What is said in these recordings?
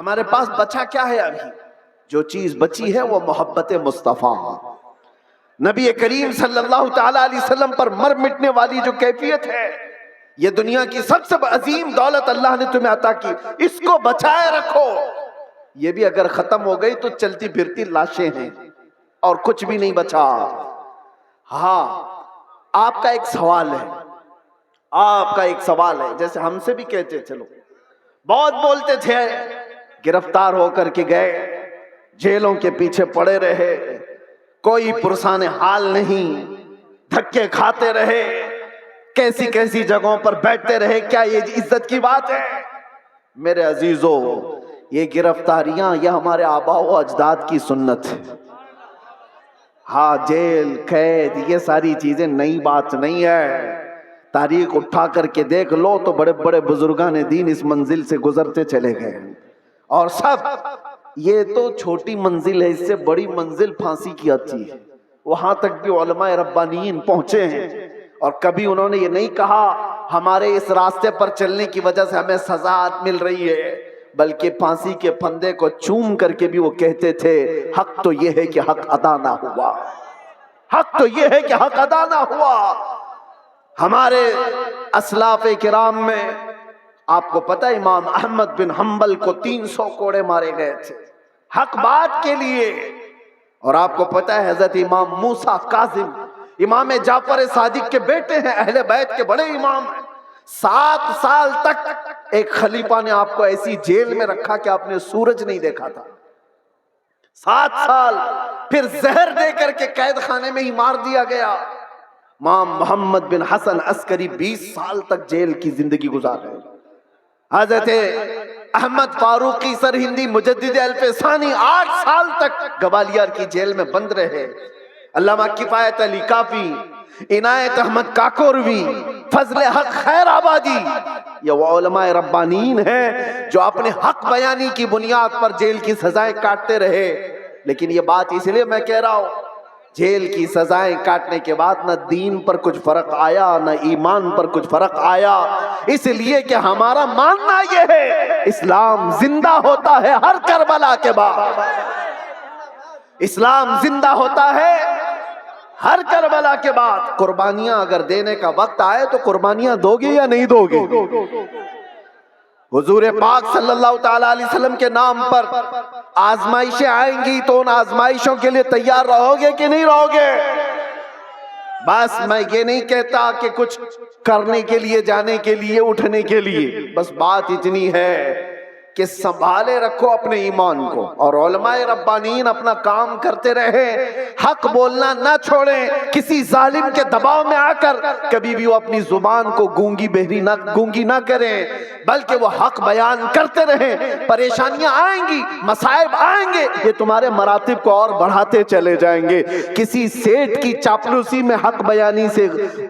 ہمارے پاس بچا کیا ہے؟ ابھی جو چیز بچی ہے وہ محبت مصطفیٰ، نبی کریم صلی اللہ تعالی علیہ وسلم پر مر مٹنے والی جو کیفیت ہے، یہ دنیا کی سب سے عظیم دولت اللہ نے تمہیں عطا کی، اس کو بچائے رکھو۔ یہ بھی اگر ختم ہو گئی تو چلتی پھرتی لاشیں ہیں اور کچھ بھی نہیں بچا۔ ہاں، آپ کا ایک سوال ہے، جیسے ہم سے بھی کہتے چلو بہت بولتے تھے، گرفتار ہو کر کے گئے، جیلوں کے پیچھے پڑے رہے، کوئی پرسان حال نہیں، دھکے کھاتے رہے، کیسی کیسی جگہوں پر بیٹھتے رہے، کیا یہ عزت کی بات ہے؟ میرے عزیزو، یہ گرفتاریاں یہ ہمارے آباء و اجداد کی سنت ہے۔ ہاں، جیل قید یہ ساری چیزیں نئی بات نہیں ہے، تاریخ اٹھا کر کے دیکھ لو تو بڑے بڑے بزرگان دین اس منزل سے گزرتے چلے گئے، اور سب یہ تو چھوٹی منزل ہے، اس سے بڑی منزل پھانسی کی آتی ہے، وہاں تک بھی علماء ربانیین پہنچے ہیں، اور کبھی انہوں نے یہ نہیں کہا ہمارے اس راستے پر چلنے کی وجہ سے ہمیں سزا مل رہی ہے، بلکہ پھانسی کے پھندے کو چوم کر کے بھی وہ کہتے تھے حق تو یہ ہے کہ حق ادا نہ ہوا، حق تو یہ ہے کہ حق ادا نہ ہوا۔ ہمارے اسلاف کرام میں آپ کو پتہ ہے امام احمد بن حنبل کو 300 کوڑے مارے گئے تھے حق بات کے لیے، اور آپ کو پتہ ہے حضرت امام موسیٰ کاظم امام جعفر صادق کے بیٹے ہیں، اہل بیت کے بڑے امام ہیں، 7 سال تک ایک خلیفہ نے آپ کو ایسی جیل میں رکھا کہ آپ نے سورج نہیں دیکھا تھا، 7 سال، پھر زہر دے کر کے قید خانے میں ہی مار دیا گیا۔ امام محمد بن حسن عسکری 20 سال تک جیل کی زندگی گزار رہے، حضرت احمد فاروقی سرہندی مجدد الف ثانی 8 سال تک گوالیار کی جیل میں بند رہے، علامہ کفایت علی کافی، عنایت احمد کاکوروی، فضل حق خیر آبادی، یہ وہ علماء ربانیین ہیں جو اپنے حق بیانی کی بنیاد پر جیل کی سزائیں کاٹتے رہے۔ لیکن یہ بات اس لیے میں کہہ رہا ہوں، جیل کی سزائیں کاٹنے کے بعد نہ دین پر کچھ فرق آیا نہ ایمان پر کچھ فرق آیا، اس لیے کہ ہمارا ماننا یہ ہے اسلام زندہ ہوتا ہے ہر کربلا کے بعد، اسلام زندہ ہوتا ہے ہر کربلا کے بعد۔ قربانیاں اگر دینے کا وقت آئے تو قربانیاں دو گے یا نہیں دو گے؟ حضور پاک صلی اللہ تعالیٰ علیہ وسلم کے نام پر آزمائشیں آئیں گی تو ان آزمائشوں کے لیے تیار رہو گے کہ نہیں رہو گے؟ بس میں یہ نہیں کہتا کہ کچھ کرنے کے لیے، جانے کے لیے، اٹھنے کے لیے، بس بات اتنی ہے کہ سنبھالے رکھو اپنے ایمان کو، اور علماء ربانیین اپنا کام کرتے رہے، حق بولنا نہ چھوڑیں، کسی ظالم کے دباؤ میں آ کر کبھی بھی وہ اپنی زبان کو گونگی نہ کریں، بلکہ وہ حق بیان کرتے رہیں۔ پریشانیاں آئیں گی، مصائب آئیں گے، یہ تمہارے مراتب کو اور بڑھاتے چلے جائیں گے، کسی سیٹھ کی چاپلوسی میں حق بیانی سے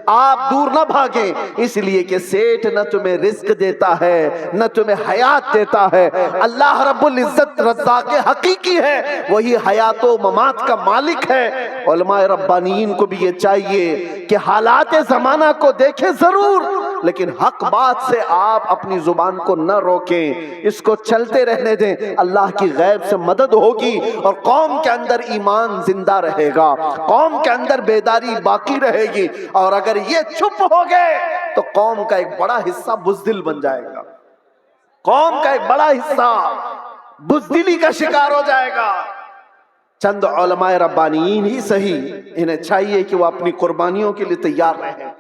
آپ دور نہ بھاگیں، اس لیے کہ سیٹھ نہ تمہیں رزق دیتا ہے نہ تمہیں حیات دیتا ہے، اللہ رب العزت رزاق حقیقی ہے، وہی حیات و ممات کا مالک ہے۔ علماء ربانیین کو بھی یہ چاہیے کہ حالات زمانہ کو دیکھیں ضرور، لیکن حق بات سے آپ اپنی زبان کو نہ روکیں، اس کو چلتے رہنے دیں، اللہ کی غیب سے مدد ہوگی اور قوم کے اندر ایمان زندہ رہے گا، قوم کے اندر بیداری باقی رہے گی، اور اگر یہ چپ ہو گئے تو قوم کا ایک بڑا حصہ بزدل بن جائے گا، قوم کا ایک بڑا حصہ بزدلی کا شکار ہو جائے گا۔ چند علماء ربانیین ہی صحیح، انہیں چاہیے کہ وہ اپنی قربانیوں کے لیے تیار رہیں۔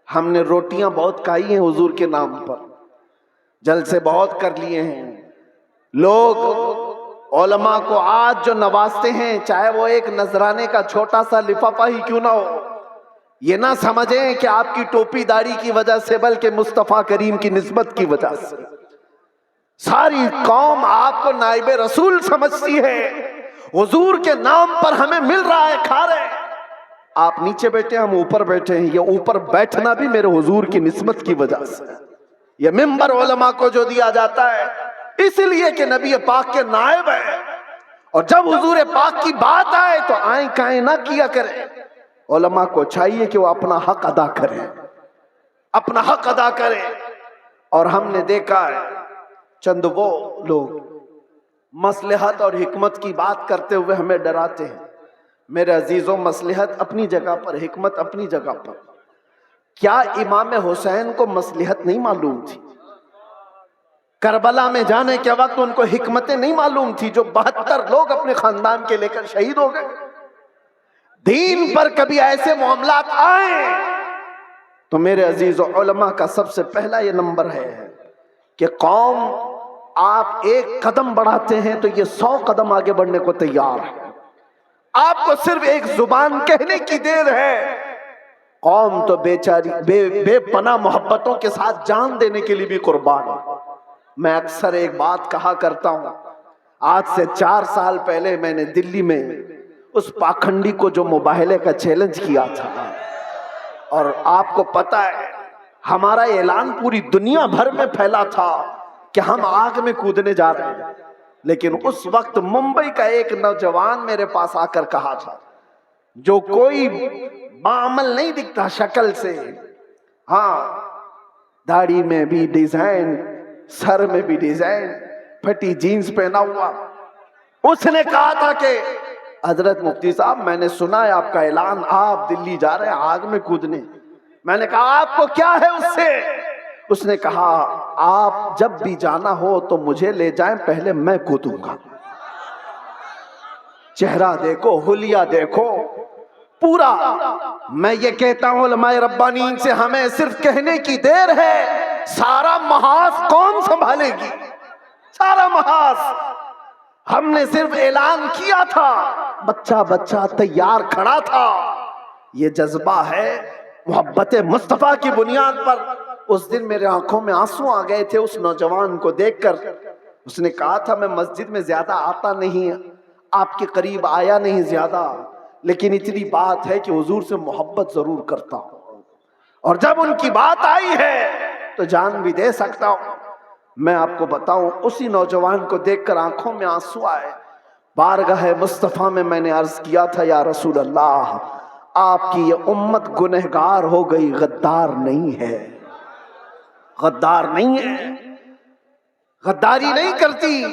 ہم نے روٹیاں بہت کھائی ہیں حضور کے نام پر، جلسے بہت کر لیے ہیں، لوگ علماء کو آج جو نوازتے ہیں، چاہے وہ ایک نذرانے کا چھوٹا سا لفافہ ہی کیوں نہ ہو، یہ نہ سمجھیں کہ آپ کی ٹوپی داڑھی کی وجہ سے، بلکہ مصطفیٰ کریم کی نسبت کی وجہ سے ساری قوم آپ کو نائب رسول سمجھتی ہے، حضور کے نام پر ہمیں مل رہا ہے، کھا رہے ہیں، آپ نیچے بیٹھے ہم اوپر بیٹھے ہیں، یہ اوپر بیٹھنا بھی میرے حضور کی نسبت کی وجہ سے، یہ منبر علماء کو جو دیا جاتا ہے اس لیے کہ نبی پاک کے نائب ہے، اور جب حضور پاک کی بات آئے تو آئیں کائیں نہ کیا کریں۔ علماء کو چاہیے کہ وہ اپنا حق ادا کریں، اپنا حق ادا کریں۔ اور ہم نے دیکھا ہے چند وہ لوگ مصلحت اور حکمت کی بات کرتے ہوئے ہمیں ڈراتے ہیں. میرے عزیزوں، مصلحت اپنی جگہ پر، حکمت اپنی جگہ پر. کیا امام حسین کو مصلحت نہیں معلوم تھی؟ کربلا میں جانے کے وقت ان کو حکمتیں نہیں معلوم تھی جو 72 لوگ اپنے خاندان کے لے کر شہید ہو گئے؟ دین پر کبھی ایسے معاملات آئیں تو میرے عزیزو، علماء کا سب سے پہلا یہ نمبر ہے کہ قوم، آپ ایک قدم بڑھاتے ہیں تو یہ 100 قدم آگے بڑھنے کو تیار ہے. آپ کو صرف ایک زبان کہنے کی دیر ہے، قوم تو بیچاری بے پناہ محبتوں کے ساتھ جان دینے کے لیے بھی قربان ہے. میں اکثر ایک بات کہا کرتا ہوں، آج سے 4 سال پہلے میں نے دلی میں اس پاکھنڈی کو جو مباہلے کا چیلنج کیا تھا، اور آپ کو پتا ہے ہمارا اعلان پوری دنیا بھر میں پھیلا تھا کہ ہم آگ میں کودنے جا رہے ہیں، لیکن اس وقت ممبئی کا ایک نوجوان میرے پاس آ کر کہا تھا، جو کوئی بعمل نہیں دکھتا شکل سے، ہاں داڑھی میں بھی ڈیزائن، سر میں بھی ڈیزائن، پھٹی جینز پہنا ہوا، اس نے کہا تھا کہ حضرت مفتی صاحب، میں نے سنا ہے آپ کا اعلان، آپ دلی جا رہے ہیں آگ میں کودنے. میں نے کہا آپ کو کیا ہے اس سے؟ اس نے کہا آپ جب بھی جانا ہو تو مجھے لے جائیں، پہلے میں کودوں گا. چہرہ دیکھو، حلیہ دیکھو پورا. میں یہ کہتا ہوں علماء ربانیین سے، ہمیں صرف کہنے کی دیر ہے، سارا محاذ کون سنبھالے گی؟ سارا محاذ. ہم نے صرف اعلان کیا تھا، بچہ بچہ تیار کھڑا تھا. یہ جذبہ ہے محبت مصطفیٰ کی بنیاد پر. اس دن میرے آنکھوں میں آنسو آ گئے تھے اس نوجوان کو دیکھ کر. اس نے کہا تھا میں مسجد میں زیادہ آتا نہیں، آپ کے قریب آیا نہیں زیادہ، لیکن اتنی بات ہے کہ حضور سے محبت ضرور کرتا ہوں، اور جب ان کی بات آئی ہے تو جان بھی دے سکتا ہوں. میں آپ کو بتاؤں، اسی نوجوان کو دیکھ کر آنکھوں میں آنسو آئے. بارگاہ مصطفیٰ میں نے عرض کیا تھا، یا رسول اللہ، آپ کی یہ امت گنہگار ہو گئی، غدار نہیں ہے، غدار نہیں ہے، غداری نہیں کرتی.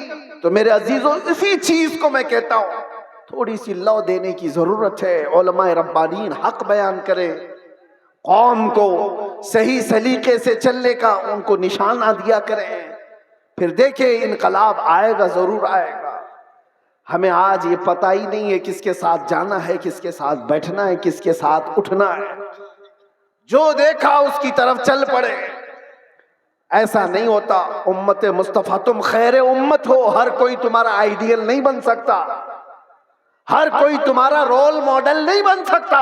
تو میرے عزیزوں، اسی چیز کو میں کہتا ہوں، تھوڑی سی لو دینے کی ضرورت ہے. علماء ربانیین حق بیان کریں، قوم کو صحیح سلیقے سے چلنے کا ان کو نشانہ دیا کریں، پھر دیکھیں انقلاب آئے گا، ضرور آئے گا. ہمیں آج یہ پتہ ہی نہیں ہے کس کے ساتھ جانا ہے، کس کے ساتھ بیٹھنا ہے، کس کے ساتھ اٹھنا ہے. جو دیکھا اس کی طرف چل پڑے. ایسا نہیں ہوتا. امت مصطفیٰ، تم خیر امت ہو، ہر کوئی تمہارا آئیڈیل نہیں بن سکتا، ہر کوئی تمہارا رول ماڈل نہیں بن سکتا.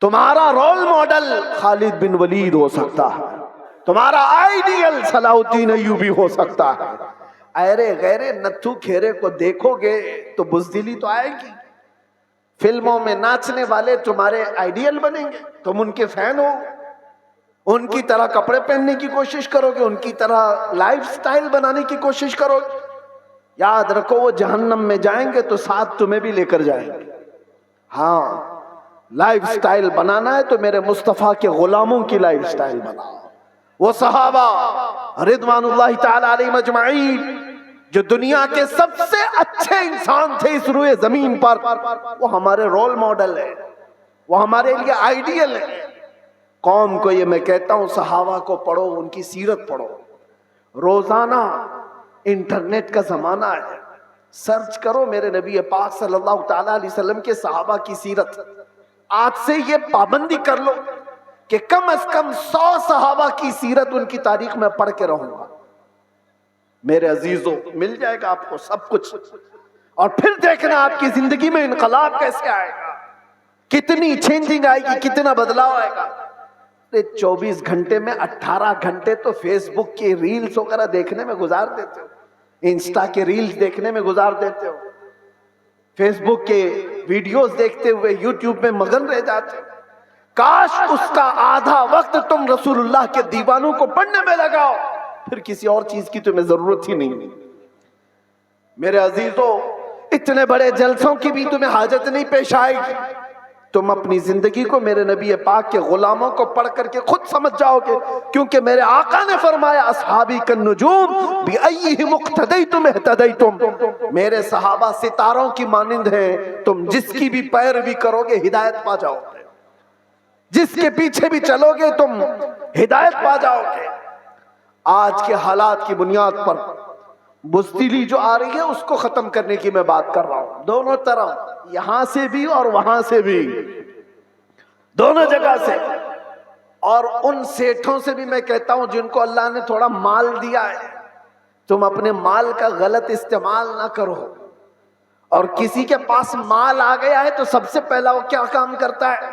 تمہارا رول ماڈل خالد بن ولید ہو سکتا ہے، تمہارا آئیڈیل صلاح الدین ایوبی ہو سکتا ہے. ایرے غیرے نتھو کھیرے کو دیکھو گے تو بزدلی تو آئے گی. فلموں میں ناچنے والے تمہارے آئیڈیل بنیں گے، تم ان کے فین ہو، ان کی طرح کپڑے پہننے کی کوشش کرو گے، ان کی طرح لائف سٹائل بنانے کی کوشش کرو گے. یاد رکھو وہ جہنم میں جائیں گے تو ساتھ تمہیں بھی لے کر جائیں گے. ہاں، لائف سٹائل بنانا ہے تو میرے مصطفیٰ کے غلاموں کی لائف سٹائل بناؤ. وہ صحابہ رضوان اللہ تعالی علیہ مجمعین جو دنیا کے سب سے اچھے انسان تھے اس روئے زمین پر، وہ ہمارے رول ماڈل ہے، وہ ہمارے لیے آئیڈیل ہے. قوم کو یہ میں کہتا ہوں، صحابہ کو پڑھو، ان کی سیرت پڑھو. روزانہ انٹرنیٹ کا زمانہ ہے، سرچ کرو میرے نبی پاک صلی اللہ تعالی علیہ وسلم کے صحابہ کی سیرت. آج سے یہ پابندی کر لو کہ کم از کم 100 صحابہ کی سیرت، ان کی تاریخ میں پڑھ کے رہوں گا. میرے عزیزوں، مل جائے گا آپ کو سب کچھ، اور پھر دیکھنا آپ کی زندگی میں انقلاب کیسے آئے گا، کتنی چینجنگ آئے گی، کتنا بدلاؤ آئے گا. 24 گھنٹے میں 18 گھنٹے تو فیس بک کی ریلز وغیرہ دیکھنے میں گزار دیتے ہو، انسٹا کے ریلز دیکھنے میں گزار دیتے ہو، فیس بک کے ویڈیوز دیکھتے ہوئے یوٹیوب میں مگن رہ جاتے ہو. کاش اس کا آدھا وقت تم رسول اللہ کے دیوانوں کو پڑھنے میں لگاؤ، پھر کسی اور چیز کی تمہیں ضرورت ہی نہیں. میرے عزیزوں، اتنے بڑے جلسوں کی بھی تمہیں حاجت نہیں پیش آئے گی. تم اپنی زندگی کو میرے نبی پاک کے غلاموں کو پڑھ کر کے خود سمجھ جاؤ گے، کیونکہ میرے آقا نے فرمایا اصحابی کالنجوم بأیہم اقتدیتم اہتدیتم، میرے صحابہ ستاروں کی مانند ہیں، تم جس کی بھی پیروی کرو گے ہدایت پا جاؤ گے، جس کے پیچھے بھی چلو گے تم ہدایت پا جاؤ گے۔ آج کے حالات کی بنیاد پر بزدلی جو آ رہی ہے اس کو ختم کرنے کی میں بات کر رہا ہوں، دونوں طرف، یہاں سے بھی اور وہاں سے بھی، دونوں جگہ سے۔ اور ان سیٹھوں سے بھی میں کہتا ہوں جن کو اللہ نے تھوڑا مال دیا ہے، تم اپنے مال کا غلط استعمال نہ کرو۔ اور کسی کے پاس مال آ گیا ہے تو سب سے پہلا وہ کیا کام کرتا ہے؟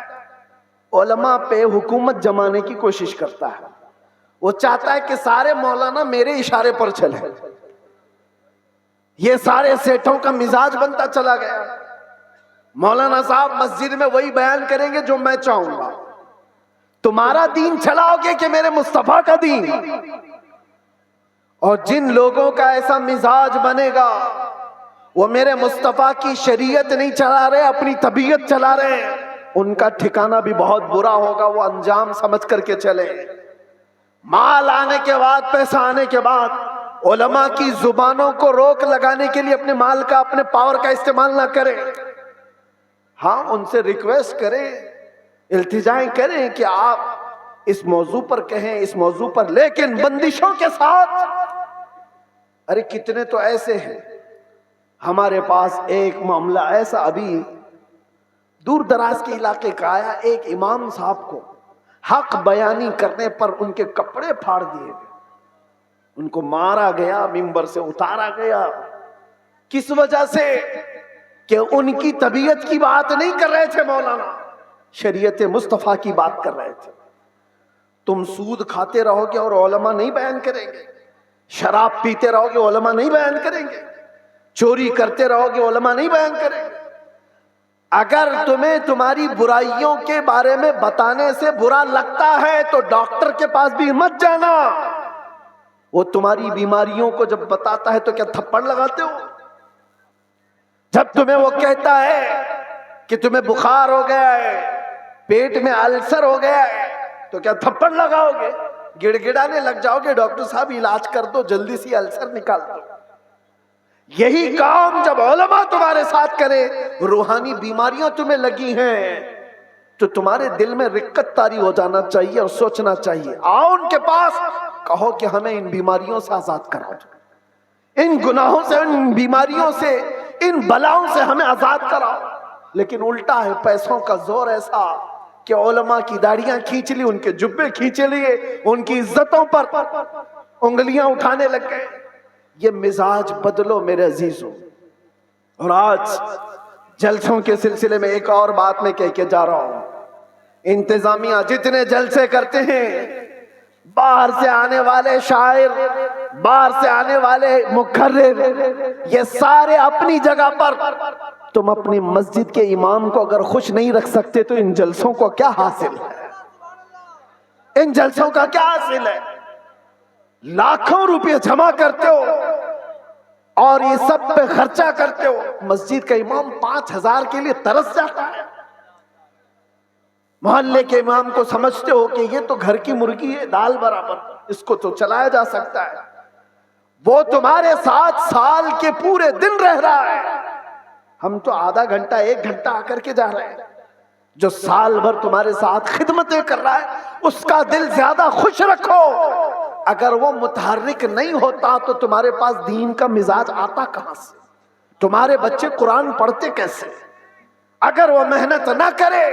علماء پہ حکومت جمانے کی کوشش کرتا ہے، وہ چاہتا ہے کہ سارے مولانا میرے اشارے پر چلے۔ یہ سارے سیٹھوں کا مزاج بنتا چلا گیا، مولانا صاحب مسجد میں وہی بیان کریں گے جو میں چاہوں گا، تمہارا دین چلاؤ گے کہ میرے مصطفیٰ کا دین؟ اور جن لوگوں کا ایسا مزاج بنے گا وہ میرے مصطفیٰ کی شریعت نہیں چلا رہے، اپنی طبیعت چلا رہے ہیں، ان کا ٹھکانہ بھی بہت برا ہوگا، وہ انجام سمجھ کر کے چلے۔ مال آنے کے بعد، پیسہ آنے کے بعد علماء کی زبانوں کو روک لگانے کے لیے اپنے مال کا، اپنے پاور کا استعمال نہ کریں۔ ہاں ان سے ریکویسٹ کریں، التجائیں کریں کہ آپ اس موضوع پر کہیں، اس موضوع پر، لیکن بندشوں کے ساتھ۔ ارے کتنے تو ایسے ہیں، ہمارے پاس ایک معاملہ ایسا ابھی دور دراز کے علاقے کا آیا، ایک امام صاحب کو حق بیانی کرنے پر ان کے کپڑے پھاڑ دیے گئے، ان کو مارا گیا، ممبر سے اتارا گیا۔ کس وجہ سے؟ کہ ان کی طبیعت کی بات نہیں کر رہے تھے مولانا، شریعت مصطفیٰ کی بات کر رہے تھے۔ تم سود کھاتے رہو گے اور علماء نہیں بیان کریں گے، شراب پیتے رہو گے علماء نہیں بیان کریں گے، چوری کرتے رہو گے علماء نہیں بیان کریں گے۔ اگر تمہیں تمہاری برائیوں کے بارے میں بتانے سے برا لگتا ہے تو ڈاکٹر کے پاس بھی مت جانا، وہ تمہاری بیماریوں کو جب بتاتا ہے تو کیا تھپڑ لگاتے ہو؟ جب تمہیں وہ کہتا ہے کہ تمہیں بخار ہو گیا ہے، پیٹ میں السر ہو گیا ہے، تو کیا تھپڑ لگاؤ گے؟ گڑ گڑانے لگ جاؤ گے، ڈاکٹر صاحب علاج کر دو، جلدی سے السر نکال دو۔ یہی کام جب علماء تمہارے ساتھ کرے، روحانی بیماریاں تمہیں لگی ہیں تو تمہارے دل میں رقت طاری ہو جانا چاہیے اور سوچنا چاہیے، آؤ ان کے پاس، کہو کہ ہمیں ان بیماریوں سے آزاد کراؤ، ان گناہوں سے، ان بیماریوں سے، ان بلاؤں سے ہمیں آزاد کراؤ۔ لیکن الٹا ہے، پیسوں کا زور ایسا کہ علماء کی داڑیاں کھینچ لی، ان کے جبے کھینچے لیے، ان کی عزتوں پر انگلیاں اٹھانے لگ گئے۔ یہ مزاج بدلو میرے عزیزوں۔ اور آج جلسوں کے سلسلے میں ایک اور بات میں کہہ کے جا رہا ہوں، انتظامیہ جتنے جلسے کرتے ہیں، باہر سے آنے والے شاعر، باہر سے آنے والے مقرر، یہ سارے اپنی جگہ پر، تم اپنی مسجد کے امام کو اگر خوش نہیں رکھ سکتے تو ان جلسوں کو کیا حاصل ہے؟ ان جلسوں کا کیا حاصل ہے؟ لاکھوں روپے جمع کرتے ہو اور یہ سب پہ خرچہ کرتے ہو، مسجد کا امام 5,000 کے لیے ترس جاتا ہے۔ محلے کے امام کو سمجھتے ہو کہ یہ تو گھر کی مرغی ہے، دال برابر، اس کو تو چلایا جا سکتا ہے، وہ تمہارے ساتھ سال کے پورے دن رہ رہا ہے، ہم تو آدھا گھنٹہ 1 گھنٹہ آ کر کے جا رہے ہیں۔ جو سال بھر تمہارے ساتھ خدمتیں کر رہا ہے اس کا دل زیادہ خوش رکھو۔ اگر وہ متحرک نہیں ہوتا تو تمہارے پاس دین کا مزاج آتا کہاں سے؟ تمہارے بچے قرآن پڑھتے کیسے؟ اگر وہ محنت نہ کرے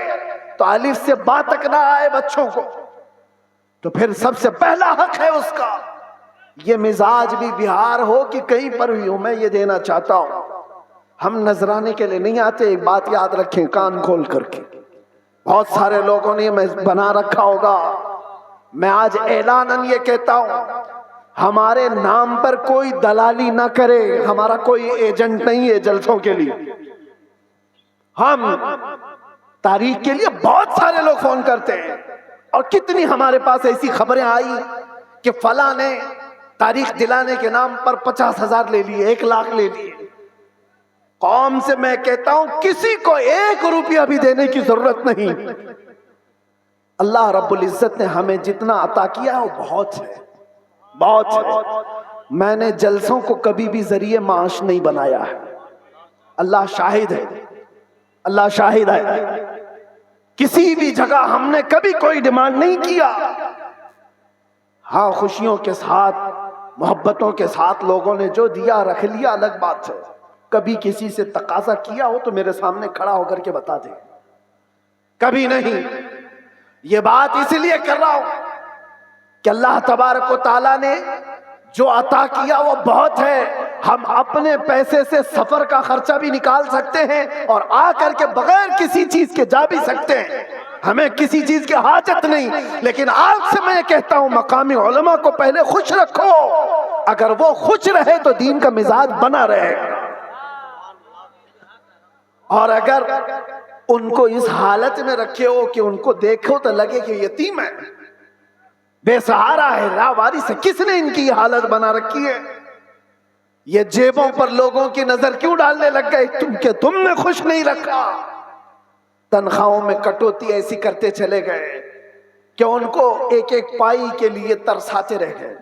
تو الف سے با تک نہ آئے بچوں کو، تو پھر سب سے پہلا حق ہے اس کا۔ یہ مزاج بھی بہار ہو کہ کہیں پر بھی ہو، میں یہ دینا چاہتا ہوں، ہم نذرانے کے لیے نہیں آتے، ایک بات یاد رکھیں کان کھول کر کے، بہت سارے لوگوں نے یہ بنا رکھا ہوگا، میں آج اعلاناً یہ کہتا ہوں، ہمارے نام پر کوئی دلالی نہ کرے، ہمارا کوئی ایجنٹ نہیں ہے جلسوں کے لیے۔ ہم تاریخ کے لیے بہت سارے لوگ فون کرتے ہیں، اور کتنی ہمارے پاس ایسی خبریں آئی کہ فلاں نے تاریخ دلانے کے نام پر 50,000 لے لیے، 1 لاکھ لے لیے۔ قوم سے میں کہتا ہوں کسی کو 1 روپیہ بھی دینے کی ضرورت نہیں. اللہ رب العزت نے ہمیں جتنا عطا کیا ہے وہ بہت ہے، بہت ہے. میں نے جلسوں کو کبھی بھی ذریعے معاش نہیں بنایا ہے. اللہ شاہد ہے، اللہ شاہد ہے. کسی بھی جگہ ہم نے کبھی کوئی ڈیمانڈ نہیں کیا. ہاں خوشیوں کے ساتھ، محبتوں کے ساتھ لوگوں نے جو دیا رکھ لیا الگ بات ہے. کبھی کسی سے تقاضا کیا ہو تو میرے سامنے کھڑا ہو کر کے بتا دے. کبھی نہیں. یہ بات اس لیے کر رہا ہوں کہ اللہ تبارک و تعالیٰ نے جو عطا کیا وہ بہت ہے. ہم اپنے پیسے سے سفر کا خرچہ بھی نکال سکتے ہیں اور آ کر کے بغیر کسی چیز کے جا بھی سکتے ہیں. ہمیں کسی چیز کی حاجت نہیں. لیکن آج سے میں کہتا ہوں مقامی علماء کو پہلے خوش رکھو. اگر وہ خوش رہے تو دین کا مزاج بنا رہے. اور اگر ان کو اس حالت میں رکھے ہو کہ ان کو دیکھو تو لگے کہ یتیم ہے، بے سہارا ہے، لاوارث ہے، کس نے ان کی یہ حالت بنا رکھی ہے؟ یہ جیبوں پر لوگوں کی نظر کیوں ڈالنے لگ گئے؟ تم نے خوش نہیں رکھا. تنخواہوں میں کٹوتی ایسی کرتے چلے گئے کہ ان کو ایک ایک پائی کے لیے ترساتے رہ گئے.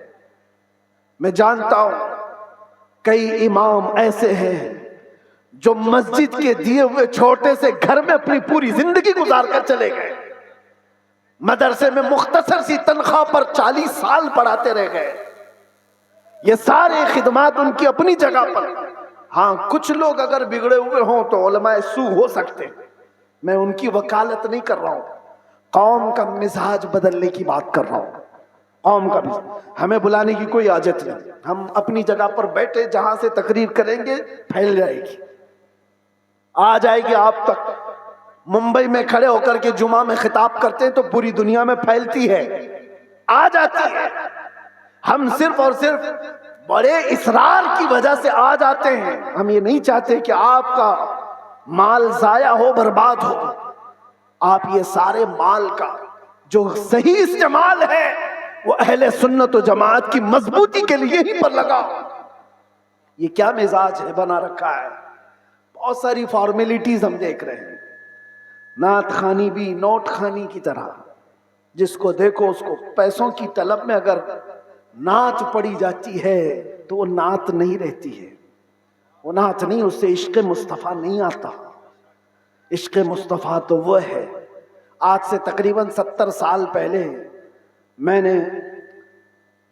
میں جانتا ہوں کئی امام ایسے ہیں جو مسجد کے دیے ہوئے چھوٹے سے گھر میں اپنی پوری زندگی گزار کر چلے گئے. مدرسے میں مختصر سی تنخواہ پر 40 سال پڑھاتے رہ گئے. یہ سارے خدمات ان کی اپنی جگہ پر. ہاں کچھ لوگ اگر بگڑے ہوئے ہوں تو علماء سو ہو سکتے، میں ان کی وکالت نہیں کر رہا ہوں. قوم کا مزاج بدلنے کی بات کر رہا ہوں. قوم کا مزاج ہمیں بلانے کی کوئی حاجت نہیں. ہم اپنی جگہ پر بیٹھے جہاں سے تقریر کریں گے پھیل جائے گی، آ جائے گی آپ تک. ممبئی میں کھڑے ہو کر کے جمعہ میں خطاب کرتے ہیں تو پوری دنیا میں پھیلتی ہے، آ جاتی ہے. ہم صرف اور صرف بڑے اصرار کی وجہ سے آ جاتے ہیں. ہم یہ نہیں چاہتے کہ آپ کا مال ضائع ہو، برباد ہو. آپ یہ سارے مال کا جو صحیح استعمال ہے وہ اہل سنت و جماعت کی مضبوطی کے لیے ہی پر لگاؤ. یہ کیا مزاج ہے بنا رکھا ہے؟ بہت ساری فارمیلٹیز ہم دیکھ رہے ہیں. نعت خوانی بھی نوٹ خوانی کی طرح، جس کو دیکھو اس کو پیسوں کی طلب میں اگر نعت پڑی جاتی ہے تو وہ نعت نہیں رہتی ہے. وہ نعت نہیں، اس سے عشق مصطفیٰ نہیں آتا. عشق مصطفیٰ تو وہ ہے. آج سے تقریباً 70 سال پہلے میں نے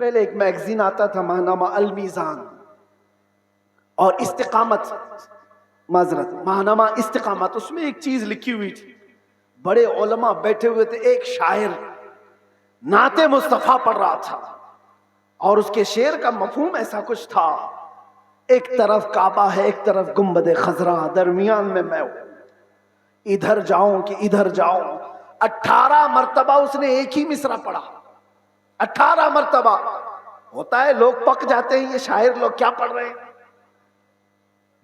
پہلے ایک میگزین آتا تھا ماہنامہ المیزان اور استقامت، معذرت ماہنامہ استقامت، اس میں ایک چیز لکھی ہوئی تھی. بڑے علماء بیٹھے ہوئے تھے، ایک شاعر نعت مصطفیٰ پڑھ رہا تھا اور اس کے شعر کا مفہوم ایسا کچھ تھا: ایک طرف کعبہ ہے، ایک طرف گنبد خضرا، درمیان میں میں ہوں، ادھر جاؤں کہ ادھر جاؤں. 18 مرتبہ اس نے ایک ہی مصرع پڑھا. 18 مرتبہ. ہوتا ہے لوگ پک جاتے ہیں یہ شاعر لوگ کیا پڑھ رہے ہیں،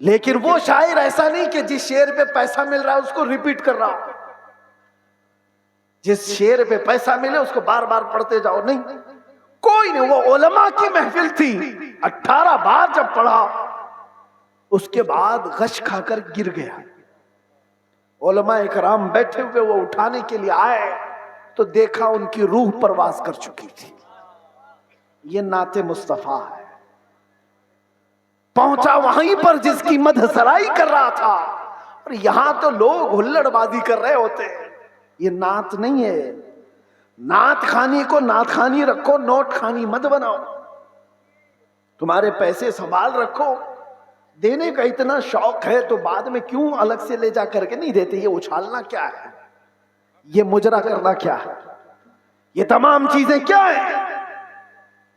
لیکن وہ شاعر ایسا نہیں کہ جس شعر پہ پیسہ مل رہا ہے اس کو ریپیٹ کر رہا ہو. جس شعر پہ پیسہ ملے اس کو بار بار پڑھتے جاؤ، نہیں، کوئی نہیں. وہ علماء کی محفل تھی. 18 بار جب پڑھا اس کے بعد غش کھا کر گر گیا. علماء اکرام بیٹھے ہوئے، وہ اٹھانے کے لیے آئے تو دیکھا ان کی روح پرواز کر چکی تھی. یہ نعت مصطفیٰ ہے. پہنچا وہیں پر جس کی مدح سرائی کر رہا تھا، اور یہاں تو لوگ ہلڑ بازی کر رہے ہوتے ہیں. یہ نعت نہیں ہے. نعت خانی کو نعت خانی رکھو، نوٹ خانی مت بناؤ. تمہارے پیسے سنبھال رکھو. دینے کا اتنا شوق ہے تو بعد میں کیوں الگ سے لے جا کر کے نہیں دیتے؟ یہ اچھالنا کیا ہے؟ یہ مجرا کرنا کیا ہے؟ یہ تمام چیزیں کیا ہیں؟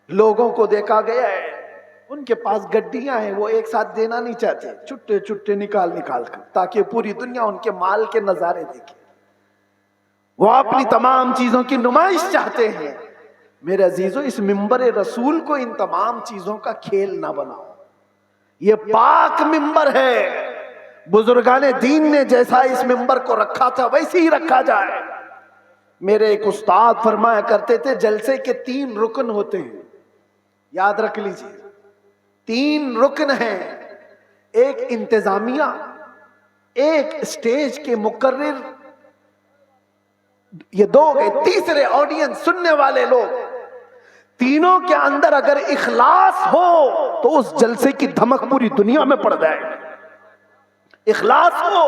لوگوں کو دیکھا گیا ہے ان کے پاس گڈیاں ہیں، وہ ایک ساتھ دینا نہیں چاہتے، چھٹے چھٹے نکال نکال کر، تاکہ پوری دنیا ان کے مال کے نظارے دیکھے. وہ اپنی تمام چیزوں کی نمائش چاہتے ہیں. میرے عزیزو، اس ممبر رسول کو ان تمام چیزوں کا کھیل نہ بناؤ. یہ پاک ممبر ہے. بزرگان دین نے جیسا اس ممبر کو رکھا تھا ویسے ہی رکھا جائے. میرے ایک استاد فرمایا کرتے تھے جلسے کے 3 رکن ہوتے ہیں، یاد رکھ لیجئے. 3 رکن ہیں. ایک انتظامیہ، ایک اسٹیج کے مقرر، یہ دو گئے، تیسرے آڈینس سننے والے لوگ، تینوں کے اندر اگر اخلاص ہو تو اس جلسے کی دھمک پوری دنیا میں پڑ جائے گی۔ اخلاص ہو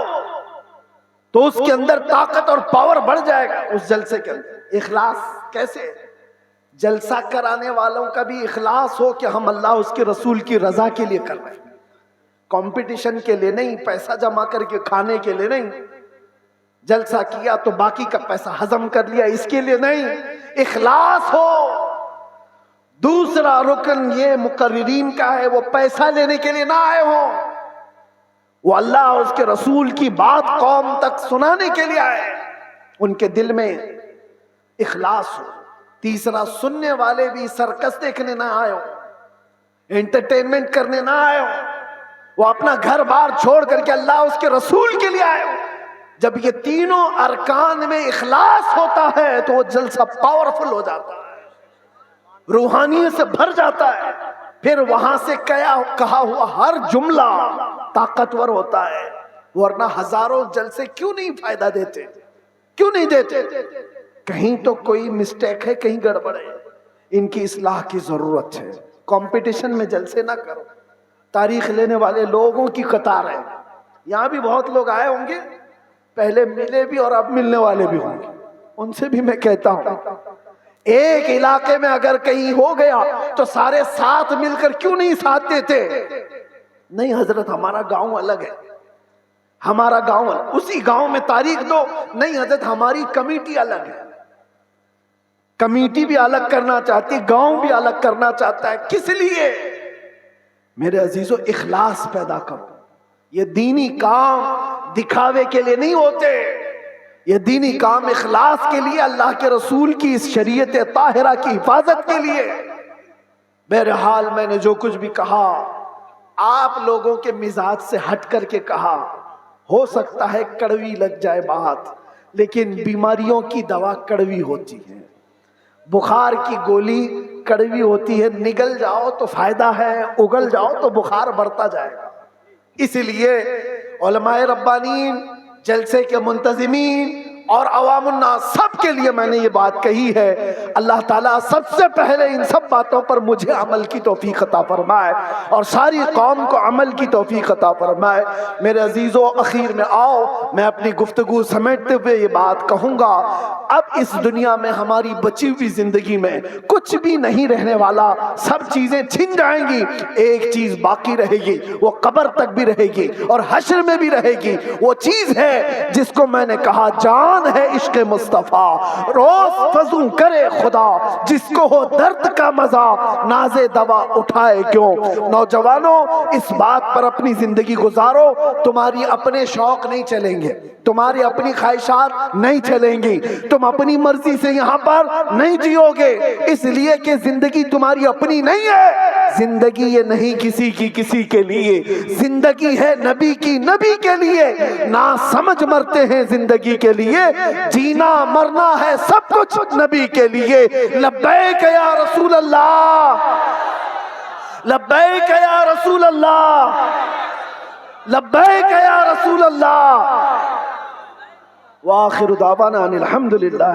تو اس کے اندر طاقت اور پاور بڑھ جائے گا اس جلسے کے اندر۔ اخلاص کیسے؟ جلسہ کرانے والوں کا بھی اخلاص ہو کہ ہم اللہ اس کے رسول کی رضا کے لیے کر رہے ہیں، کمپٹیشن کے لیے نہیں، پیسہ جمع کر کے کھانے کے لیے نہیں، جلسہ کیا تو باقی کا پیسہ ہضم کر لیا اس کے لیے نہیں، اخلاص ہو۔ دوسرا رکن یہ مقررین کا ہے، وہ پیسہ لینے کے لیے نہ آئے ہوں، وہ اللہ اور اس کے رسول کی بات قوم تک سنانے کے لیے آئے، ان کے دل میں اخلاص ہو۔ تیسرا، سننے والے بھی سرکس دیکھنے نہ آئے ہوں، انٹرٹینمنٹ کرنے نہ آئے ہوں، وہ اپنا گھر بار چھوڑ کر کے اللہ اس کے رسول کے لیے آئے ہوں۔ جب یہ تینوں ارکان میں اخلاص ہوتا ہے تو وہ جلسہ پاورفل ہو جاتا ہے، روحانیت سے بھر جاتا ہے، پھر وہاں سے کہا ہوا ہر جملہ طاقتور ہوتا ہے۔ ورنہ ہزاروں جلسے کیوں نہیں فائدہ دیتے؟ کیوں نہیں دیتے؟ کہیں تو کوئی مسٹیک ہے، کہیں گڑبڑ ہے، ان کی اصلاح کی ضرورت ہے۔ کمپٹیشن میں جلسے نہ کرو، تاریخ لینے والے لوگوں کی قطار ہے، یہاں بھی بہت لوگ آئے ہوں گے، پہلے ملے بھی اور اب ملنے والے بھی ہوں گے، ان سے بھی میں کہتا ہوں ایک علاقے میں اگر کہیں ہو گیا تو سارے ساتھ مل کر کیوں نہیں ساتھ دیتے؟ نہیں حضرت ہمارا گاؤں الگ ہے، ہمارا گاؤں الگ، اسی گاؤں میں تاریخ دو، نہیں حضرت ہماری کمیٹی الگ ہے، کمیٹی بھی الگ کرنا چاہتی، گاؤں بھی الگ کرنا چاہتا ہے، کس لیے؟ میرے عزیزو اخلاص پیدا کرو۔ یہ دینی کام دکھاوے کے لیے نہیں ہوتے، یہ دینی کام اخلاص کے لیے، اللہ کے رسول کی اس شریعت طاہرہ کی حفاظت کے لیے۔ بہرحال میں نے جو کچھ بھی کہا آپ لوگوں کے مزاج سے ہٹ کر کے کہا، ہو سکتا ہے کڑوی لگ جائے بات، لیکن بیماریوں کی دوا کڑوی ہوتی ہے، بخار کی گولی کڑوی ہوتی ہے، نگل جاؤ تو فائدہ ہے، اگل جاؤ تو بخار بڑھتا جائے گا۔ اس لیے علماء ربانین، جلسے کے منتظمین اور عوام الناس سب کے لیے میں نے یہ بات کہی ہے، اللہ تعالیٰ سب سے پہلے ان سب باتوں پر مجھے عمل کی توفیق عطا فرمائے اور ساری قوم کو عمل کی توفیق عطا فرمائے۔ میرے عزیزو اخیر میں آؤ میں اپنی گفتگو سمیٹتے ہوئے یہ بات کہوں گا، اب اس دنیا میں ہماری بچی ہوئی زندگی میں کچھ بھی نہیں رہنے والا، سب چیزیں چھن جائیں گی، ایک چیز باقی رہے گی، وہ قبر تک بھی رہے گی اور حشر میں بھی رہے گی، وہ چیز ہے جس کو میں نے کہا جان ہے عشق مصطفیٰ، روز فضوں کرے خدا، جس کو ہو درد کا مزہ ناز دوا اٹھائے کیوں۔ نوجوانوں اس بات پر اپنی زندگی گزارو، تمہاری اپنے شوق نہیں چلیں گے، تمہاری اپنی خواہشات نہیں چلیں گی، تم اپنی مرضی سے یہاں پر نہیں جیو گے، اس لیے کہ زندگی تمہاری اپنی نہیں ہے، زندگی یہ نہیں کسی کے لیے، زندگی ہے نبی کی، نبی کے لیے، نہ سمجھ مرتے ہیں زندگی کے لیے، جینا مرنا ہے سب کچھ نبی کے لیے۔ لبیک یا رسول اللہ، لبیک یا رسول اللہ، لبیک یا رسول اللہ، وآخر دعوانا ان الحمد للہ۔